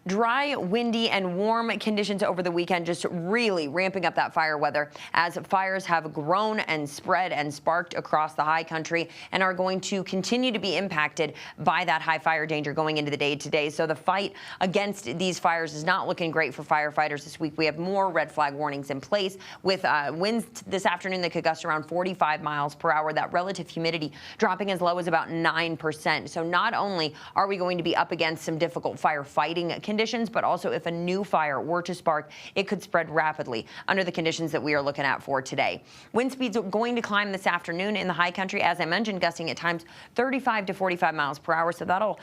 Dry, windy, and warm conditions over the weekend, just really ramping up that fire weather as fires have grown and spread and sparked across the high country and are going to continue to be impacted by that high fire danger going into the day today. So the fight against these fires is not looking great for firefighters this week. We have more red flag warnings in place with winds this afternoon that could gust around 45 miles per hour. That relative humidity dropping as low as about 9%. So not only are we going to be up against some difficult firefighting conditions, but also if a new fire were to spark, it could spread rapidly under the conditions that we are looking at for today. Wind speeds are going to climb this afternoon in the high country, as I mentioned, gusting at times 35 to 45 miles per hour. So that'll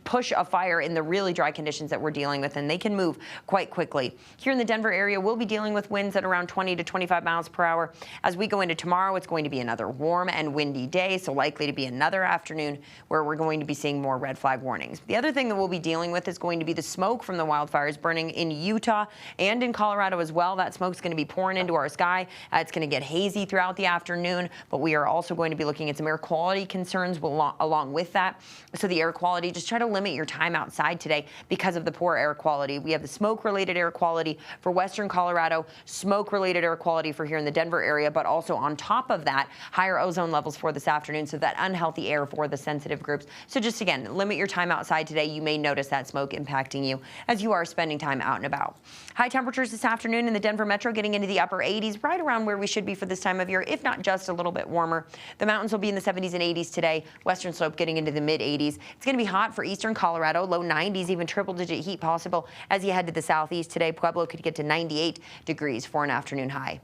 push a fire in the really dry conditions that we're dealing with, and they can move quite quickly. Here in the Denver area, we'll be dealing with winds at around 20 to 25 miles per hour. As we go into tomorrow, it's going to be another warm and windy day, so likely to be another afternoon where we're going to be seeing more red flag warnings. The other thing that we'll be dealing with is going to be the smoke from the wildfires burning in Utah and in Colorado as well. That smoke's going to be pouring into our sky. It's going to get hazy throughout the afternoon, but we are also going to be looking at some air quality concerns along with that. So the air quality, just try to limit your time outside today because of the poor air quality. We have the smoke-related air quality for western Colorado, smoke-related air quality for here in the Denver area, but also on top of that, higher ozone levels for this afternoon, so that unhealthy air for the sensitive groups. So just again, limit your time outside today. You may notice that smoke impacting you as you are spending time out and about. High temperatures this afternoon in the Denver metro getting into the upper 80s, right around where we should be for this time of year, if not just a little bit warmer. The mountains will be in the 70s and 80s today. Western slope getting into the mid 80s. It's going to be hot for eastern Colorado, low 90s, even triple-digit heat possible as you head to the southeast today. Pueblo could get to 98 degrees for an afternoon high.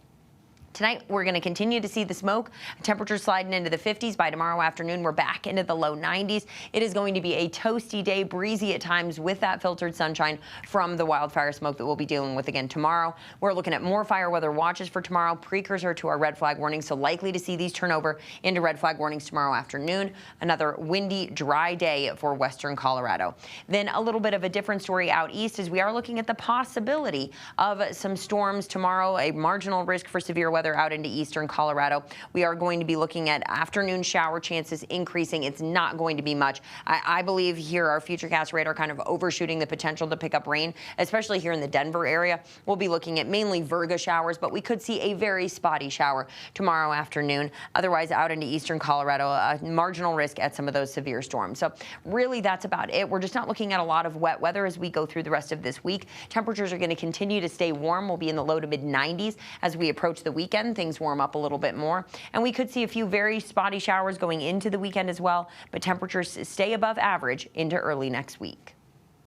Tonight, we're going to continue to see the smoke. Temperatures sliding into the 50s. By tomorrow afternoon, we're back into the low 90s. It is going to be a toasty day, breezy at times with that filtered sunshine from the wildfire smoke that we'll be dealing with again tomorrow. We're looking at more fire weather watches for tomorrow, precursor to our red flag warnings, so likely to see these turn over into red flag warnings tomorrow afternoon. Another windy, dry day for western Colorado. Then a little bit of a different story out east as we are looking at the possibility of some storms tomorrow, a marginal risk for severe weather out into eastern Colorado. We are going to be looking at afternoon shower chances increasing. It's not going to be much. I believe here our Futurecast radar kind of overshooting the potential to pick up rain, especially here in the Denver area. We'll be looking at mainly virga showers, but we could see a very spotty shower tomorrow afternoon. Otherwise, out into eastern Colorado, a marginal risk at some of those severe storms. So really, that's about it. We're just not looking at a lot of wet weather as we go through the rest of this week. Temperatures are going to continue to stay warm. We'll be in the low to mid 90s as we approach the weekend. Things warm up a little bit more, and we could see a few very spotty showers going into the weekend as well, but temperatures stay above average into early next week.